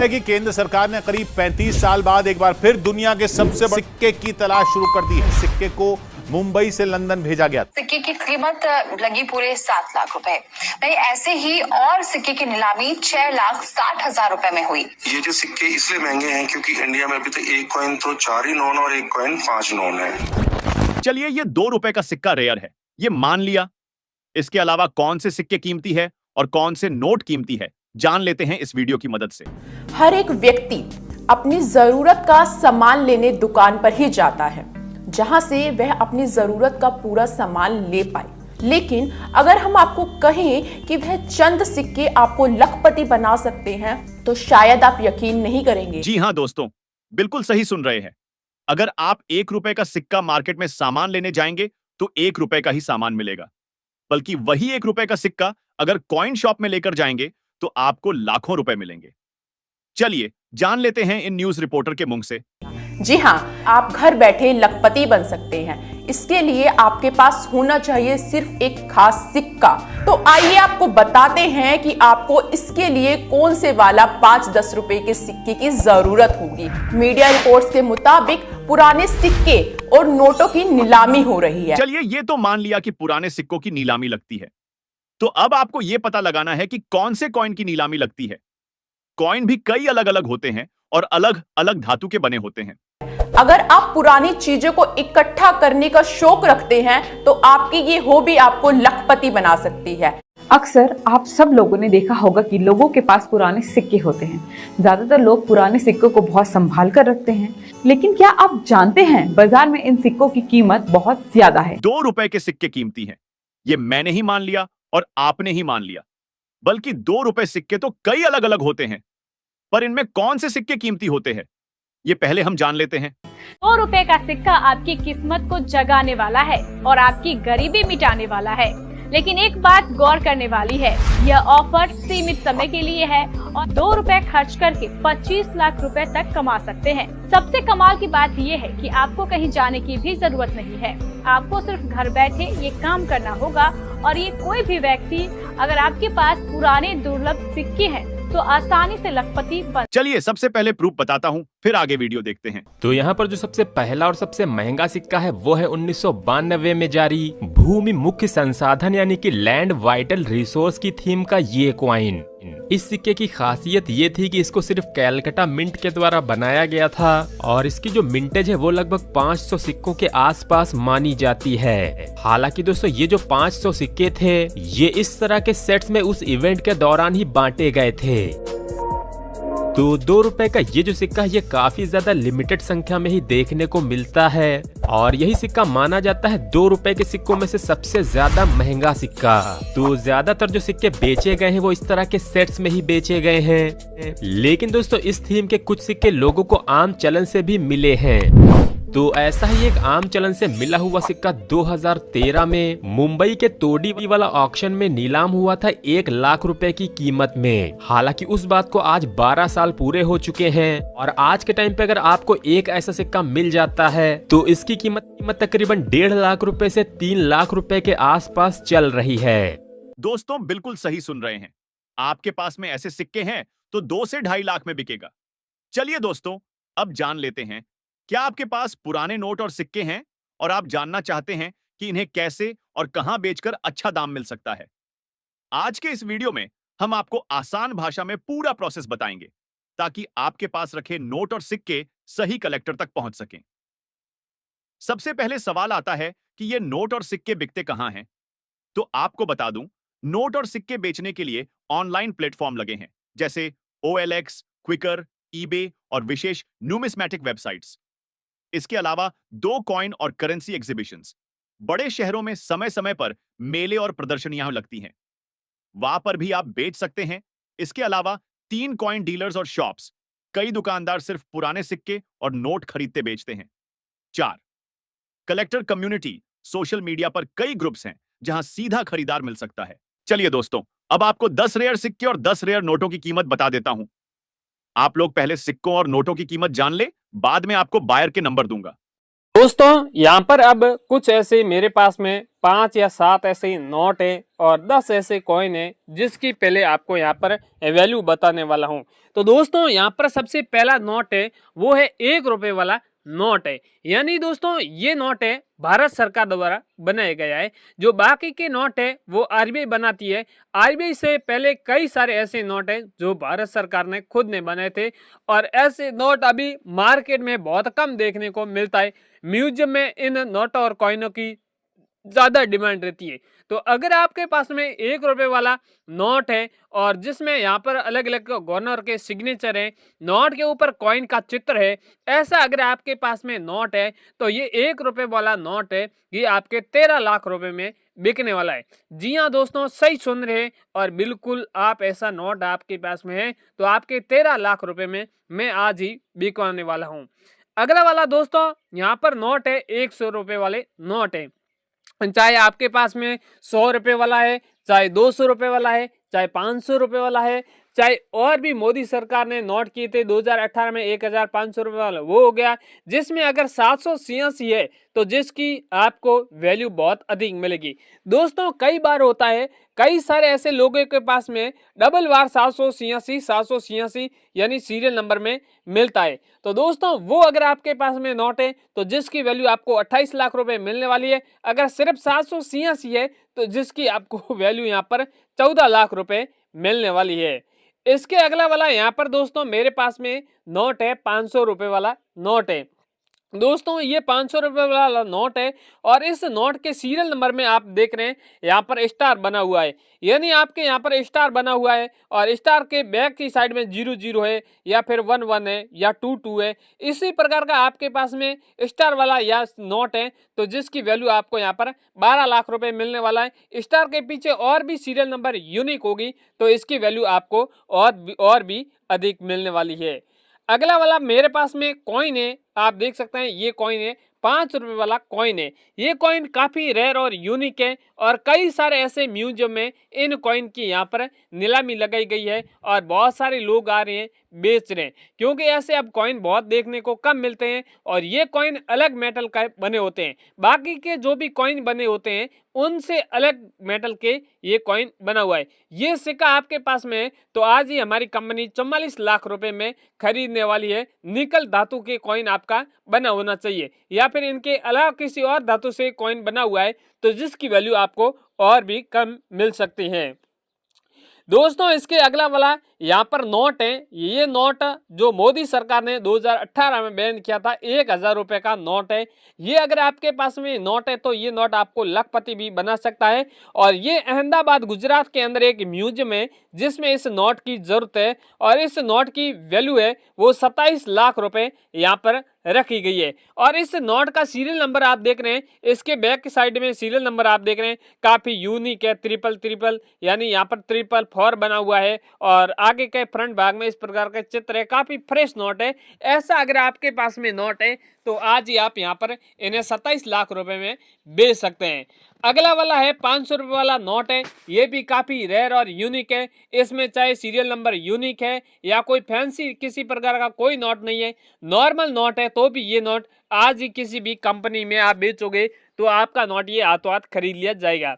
है कि केंद्र सरकार ने करीब 35 साल बाद एक बार फिर दुनिया के सबसे बड़े सिक्के की तलाश शुरू कर दी है। सिक्के को मुंबई से लंदन भेजा गया। सिक्के की कीमत लगी पूरे 7 लाख रुपए। नहीं, ऐसे ही और सिक्के की नीलामी 6,60,000 रुपए में हुई। ये जो सिक्के इसलिए महंगे हैं क्योंकि इंडिया में अभी तो एक कॉइन तो 4 ही नोन और एक कॉइन 5 नोन है। चलिए, ये 2 रुपए का सिक्का रेयर है, ये मान लिया। इसके अलावा कौन से सिक्के कीमती है और कौन से नोट कीमती है, जान लेते हैं इस वीडियो की मदद से। हर एक व्यक्ति अपनी जरूरत का सामान लेने दुकान पर ही जाता है, जहां से वह अपनी जरूरत का पूरा सामान ले पाए। लेकिन अगर हम आपको कहें कि वह चंद सिक्के आपको लखपति बना सकते हैं, तो शायद आप यकीन नहीं करेंगे। जी हां दोस्तों, बिल्कुल सही सुन रहे हैं। अगर आप 1 रुपए का सिक्का मार्केट में सामान लेने जाएंगे तो 1 रुपए का ही सामान मिलेगा, बल्कि वही 1 रुपए का सिक्का अगर कॉइन शॉप में लेकर जाएंगे तो आपको लाखों रुपए मिलेंगे। चलिए जान लेते हैं इन न्यूज रिपोर्टर के मुंह से। जी हाँ, आप घर बैठे लखपति बन सकते हैं। इसके लिए आपके पास होना चाहिए सिर्फ एक खास सिक्का। तो आइए आपको बताते हैं कि आपको इसके लिए कौन से वाला 5-10 रुपए के सिक्के की जरूरत होगी। मीडिया रिपोर्ट्स के मुताबिक पुराने सिक्के और नोटों की नीलामी हो रही है। चलिए, ये तो मान लिया कि पुराने सिक्कों की नीलामी लगती है, तो अब आपको यह पता लगाना है कि कौन से कॉइन की नीलामी लगती है। कॉइन भी कई अलग अलग होते हैं और अलग अलग धातु के बने होते हैं। अगर आप पुरानी चीजों को इकट्ठा करने का शौक रखते हैं तो आपकी ये हॉबी आपको लखपति बना सकती है। अक्सर आप सब लोगों ने देखा होगा कि लोगों के पास पुराने सिक्के होते हैं। ज्यादातर लोग पुराने सिक्कों को बहुत संभाल कर रखते हैं, लेकिन क्या आप जानते हैं बाजार में इन सिक्कों की कीमत बहुत ज्यादा है। 2 रुपए के सिक्के कीमती हैं, ये मैंने ही मान लिया और आपने ही मान लिया। बल्कि 2 रुपए सिक्के तो कई अलग अलग होते हैं, पर इनमें कौन से सिक्के कीमती होते हैं, ये पहले हम जान लेते हैं। 2 रुपए का सिक्का आपकी किस्मत को जगाने वाला है और आपकी गरीबी मिटाने वाला है। लेकिन एक बात गौर करने वाली है, यह ऑफर सीमित समय के लिए है और 2 रुपए खर्च करके 25 लाख रुपए तक कमा सकते हैं। सबसे कमाल की बात यह है कि आपको कहीं जाने की भी जरूरत नहीं है। आपको सिर्फ घर बैठे ये काम करना होगा और ये कोई भी व्यक्ति, अगर आपके पास पुराने दुर्लभ सिक्के हैं तो आसानी से लखपति बन। चलिए सबसे पहले प्रूफ बताता हूँ, फिर आगे वीडियो देखते हैं। तो यहाँ पर जो सबसे पहला और सबसे महंगा सिक्का है वो है 1992 में जारी भूमि मुख्य संसाधन यानी कि लैंड वाइटल रिसोर्स की थीम का ये कॉइन। इस सिक्के की खासियत ये थी कि इसको सिर्फ कैलकटा मिंट के द्वारा बनाया गया था और इसकी जो मिंटेज है वो लगभग 500 सिक्कों के आसपास मानी जाती है। हालांकि दोस्तों, ये जो 500 सिक्के थे ये इस तरह के सेट्स में उस इवेंट के दौरान ही बांटे गए थे। तो 2 रुपए का ये जो सिक्का है ये काफी ज्यादा लिमिटेड संख्या में ही देखने को मिलता है और यही सिक्का माना जाता है 2 रुपए के सिक्कों में से सबसे ज्यादा महंगा सिक्का। तो ज्यादातर जो सिक्के बेचे गए हैं वो इस तरह के सेट्स में ही बेचे गए हैं, लेकिन दोस्तों इस थीम के कुछ सिक्के लोगों को आम चलन से भी मिले हैं। तो ऐसा ही एक आम चलन से मिला हुआ सिक्का 2013 में मुंबई के तोड़ी वाला ऑक्शन में नीलाम हुआ था 1 लाख रुपए की कीमत में। हालांकि उस बात को आज 12 साल पूरे हो चुके हैं और आज के टाइम पे अगर आपको एक ऐसा सिक्का मिल जाता है तो इसकी कीमत तकरीबन 1.5 लाख रुपए से 3 लाख रुपए के आसपास चल रही है। दोस्तों बिल्कुल सही सुन रहे हैं, आपके पास में ऐसे सिक्के हैं तो 2 से 2.5 लाख में बिकेगा। चलिए दोस्तों, अब जान लेते हैं, क्या आपके पास पुराने नोट और सिक्के हैं और आप जानना चाहते हैं कि इन्हें कैसे और कहां बेचकर अच्छा दाम मिल सकता है। आज के इस वीडियो में हम आपको आसान भाषा में पूरा प्रोसेस बताएंगे ताकि आपके पास रखे नोट और सिक्के सही कलेक्टर तक पहुंच सकें। सबसे पहले सवाल आता है कि ये नोट और सिक्के बिकते कहां हैं। तो आपको बता दूं, नोट और सिक्के बेचने के लिए ऑनलाइन प्लेटफॉर्म लगे हैं, जैसे OLX, क्विकर, ईबे और विशेष न्यूमिस्मैटिक वेबसाइट्स। इसके अलावा 2 कॉइन और करेंसी एग्जीबिशंस बड़े शहरों में समय समय पर मेले और प्रदर्शनियां लगती हैं, वहां पर भी आप बेच सकते हैं। इसके अलावा 3 कॉइन डीलर्स और शॉप्स, कई दुकानदार सिर्फ पुराने सिक्के और नोट खरीदते बेचते हैं। 4 कलेक्टर कम्युनिटी, सोशल मीडिया पर कई ग्रुप्स हैं जहां सीधा खरीदार मिल सकता है। चलिए दोस्तों, अब आपको 10 रेयर सिक्के और 10 रेयर नोटों की कीमत बता देता हूं। आप लोग पहले सिक्कों और नोटों की कीमत जान ले, बाद में आपको बायर के नंबर दूंगा। दोस्तों यहाँ पर अब कुछ ऐसे मेरे पास में 5 या 7 ऐसे नोट है और 10 ऐसे कॉइन है जिसकी पहले आपको यहाँ पर वैल्यू बताने वाला हूँ। तो दोस्तों यहाँ पर सबसे पहला नोट है वो है 1 रुपए वाला नोट है। यानी दोस्तों ये नोट है भारत सरकार द्वारा बनाया गया है। जो बाकी के नोट है वो आरबीआई बनाती है। आरबीआई से पहले कई सारे ऐसे नोट है जो भारत सरकार ने खुद ने बनाए थे और ऐसे नोट अभी मार्केट में बहुत कम देखने को मिलता है। म्यूजियम में इन नोटों और कॉइनों की ज्यादा डिमांड रहती है। तो अगर आपके पास में 1 रुपए वाला नोट है और जिसमें यहाँ पर अलग अलग गवर्नर के सिग्नेचर हैं, नोट के ऊपर कॉइन का चित्र है, ऐसा अगर आपके पास में नोट है तो ये 1 रुपए वाला नोट है, ये आपके 13 लाख रुपए में बिकने वाला है। जी हाँ दोस्तों, सही सुन रहे हैं और बिल्कुल आप ऐसा नोट आपके पास में है तो आपके 13 लाख रुपए में मैं आज ही बिकवाने वाला हूँ। अगला वाला दोस्तों यहाँ पर नोट है 100 रुपए वाले नोट है। चाहे आपके पास में 100 रुपए वाला है, चाहे 200 रुपए वाला है, चाहे 500 रुपए वाला है, चाहे और भी मोदी सरकार ने नोट किए थे 2018 में 1500 रुपए वाला, वो हो गया। जिसमें अगर 786 है तो जिसकी आपको वैल्यू बहुत अधिक मिलेगी। दोस्तों कई बार होता है, कई सारे ऐसे लोगों के पास में डबल बार 786 यानी सीरियल नंबर में मिलता है। तो दोस्तों वो अगर आपके पास में नोट है तो जिसकी वैल्यू आपको 28 लाख रुपए मिलने वाली है। अगर सिर्फ 786 है तो जिसकी आपको वैल्यू यहाँ पर 14 लाख रुपए मिलने वाली है। इसके अगला वाला यहाँ पर दोस्तों मेरे पास में नोट है 500 रुपए वाला नोट है। दोस्तों ये 500 रुपए वाला नोट है और इस नोट के सीरियल नंबर में आप देख रहे हैं यहाँ पर स्टार बना हुआ है, यानी आपके यहाँ पर स्टार बना हुआ है और स्टार के बैक की साइड में 00 है या फिर 11 है या 22 है। इसी प्रकार का आपके पास में स्टार वाला या नोट है तो जिसकी वैल्यू आपको यहाँ पर 12 लाख रुपए मिलने वाला है। स्टार के पीछे और भी सीरियल नंबर यूनिक होगी तो इसकी वैल्यू आपको और भी अधिक मिलने वाली है। अगला वाला मेरे पास में कॉइन है, आप देख सकते हैं ये कॉइन है 5 रुपए वाला कॉइन है। ये कॉइन काफी रेयर और यूनिक है और कई सारे ऐसे म्यूजियम में इन कॉइन की यहाँ पर नीलामी लगाई गई है और बहुत सारे लोग आ रहे हैं बेच रहे हैं, क्योंकि ऐसे अब कॉइन बहुत देखने को कम मिलते हैं और ये कॉइन अलग मेटल का बने होते हैं। बाकी के जो भी कॉइन बने होते हैं उनसे अलग मेटल के ये कॉइन बना हुआ है। ये सिक्का आपके पास में है तो आज ही हमारी कंपनी 44 लाख रुपए में खरीदने वाली है। निकल धातु के कॉइन आपका बना होना चाहिए या फिर इनके अलावा किसी और धातु से कॉइन बना हुआ है तो जिसकी वैल्यू आपको और भी कम मिल सकती है। दोस्तों इसके अगला वाला यहाँ पर नोट है। ये नोट जो मोदी सरकार ने 2018 में बैन किया था, 1000 रुपए का नोट है। ये अगर आपके पास में नोट है तो ये नोट आपको लखपति भी बना सकता है और ये अहमदाबाद गुजरात के अंदर एक म्यूजियम है जिसमें इस नोट की जरूरत है और इस नोट की वैल्यू है वो 27 लाख रुपए यहाँ पर रखी गई है। और इस नोट का सीरियल नंबर आप देख रहे हैं, इसके बैक की साइड में सीरियल नंबर आप देख रहे हैं काफी यूनिक है, 333 यानी यहाँ पर 444 बना हुआ है और आगे के फ्रंट भाग में इस प्रकार का चित्र है। काफी फ्रेश नोट है। ऐसा अगर आपके पास में नोट है तो आज ही आप यहाँ पर इन्हें 27 लाख रुपए में बेच सकते हैं। अगला वाला है 500 रुपए वाला नोट है। ये भी काफी रेयर और यूनिक है। इसमें चाहे सीरियल नंबर यूनिक है या कोई फैंसी किसी प्रकार का कोई नोट नहीं है, नॉर्मल नोट है, तो भी ये नोट आज ही किसी भी कंपनी में आप बेचोगे तो आपका नोट ये हाथों हाथ खरीद लिया जाएगा।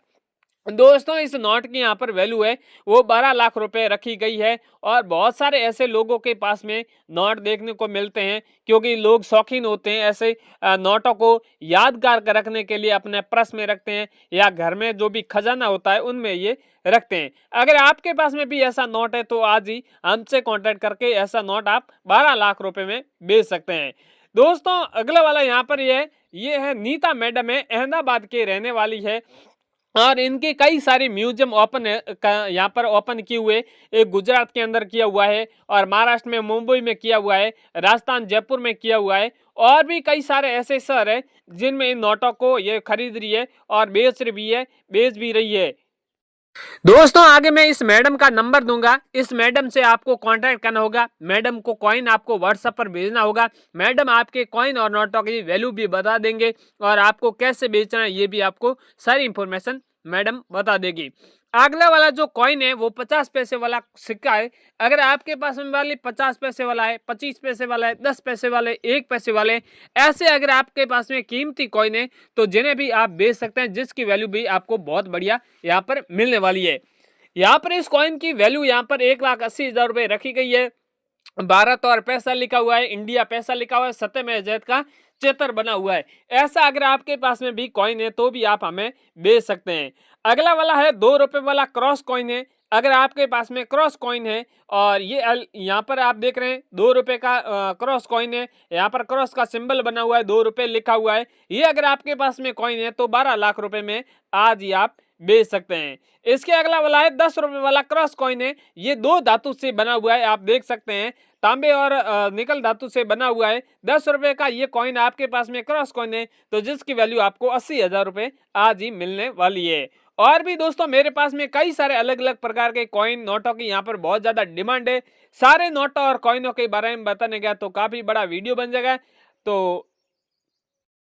दोस्तों इस नोट की यहाँ पर वैल्यू है वो 12 लाख रुपए रखी गई है और बहुत सारे ऐसे लोगों के पास में नोट देखने को मिलते हैं क्योंकि लोग शौकीन होते हैं ऐसे नोटों को यादगार कर रखने के लिए अपने पर्स में रखते हैं या घर में जो भी खजाना होता है उनमें ये रखते हैं। अगर आपके पास में भी ऐसा नोट है तो आज ही हमसे कॉन्टेक्ट करके ऐसा नोट आप 12 लाख रुपए में बेच सकते हैं। दोस्तों अगला वाला यहाँ पर ये है नीता मैडम है, अहमदाबाद के रहने वाली है और इनके कई सारे म्यूजियम ओपन यहाँ पर ओपन किए हुए, एक गुजरात के अंदर किया हुआ है और महाराष्ट्र में मुंबई में किया हुआ है, राजस्थान जयपुर में किया हुआ है और भी कई सारे ऐसे शहर हैं जिनमें इन नोटों को ये खरीद रही है और बेच भी रही है। दोस्तों आगे मैं इस मैडम का नंबर दूंगा, इस मैडम से आपको कांटेक्ट करना होगा। मैडम को कॉइन आपको व्हाट्सएप पर भेजना होगा। मैडम आपके कॉइन और नोटों की वैल्यू भी बता देंगे और आपको कैसे बेचना है ये भी आपको सारी इंफॉर्मेशन मैडम बता देगी। अगला वाला जो कॉइन है वो 50 पैसे वाला सिक्का है। अगर आपके पास में वाली 50 पैसे वाला है, 25 पैसे वाला है, 10 पैसे वाले, 1 पैसे वाले, ऐसे अगर आपके पास में कीमती कॉइन है तो जिन्हें भी आप बेच सकते हैं, जिसकी वैल्यू भी आपको बहुत बढ़िया यहाँ पर मिलने वाली है। यहाँ पर इस कॉइन की वैल्यू यहाँ पर 1,80,000 रुपये रखी गई है। भारत और पैसा लिखा हुआ है, इंडिया पैसा लिखा हुआ है, सत्य में जैद का चित्र बना हुआ है। ऐसा अगर आपके पास में भी कॉइन है तो भी आप हमें बेच सकते हैं। अगला वाला है 2 रुपए वाला क्रॉस कॉइन है। अगर आपके पास में क्रॉस कॉइन है और ये यहाँ पर आप देख रहे हैं 2 रुपए का क्रॉस कॉइन है, यहाँ पर क्रॉस का सिंबल बना हुआ है, 2 रुपए लिखा हुआ है, ये अगर आपके पास में कॉइन है तो 12 लाख रुपए में आज ही आप बेच सकते हैं। इसके अगला वाला है 10 रुपए वाला क्रॉस कॉइन है। ये 2 धातु से बना हुआ है, आप देख सकते हैं, तांबे और निकल धातु से बना हुआ है। 10 रुपए का ये कॉइन आपके पास में क्रॉस कॉइन है तो जिसकी वैल्यू आपको 80,000 रुपए आज ही मिलने वाली है। और भी दोस्तों मेरे पास में कई सारे अलग अलग प्रकार के कॉइन नोटों की यहाँ पर बहुत ज्यादा डिमांड है। सारे नोटों और कॉइनों के बारे में बताने गया तो काफी बड़ा वीडियो बन जाएगा। तो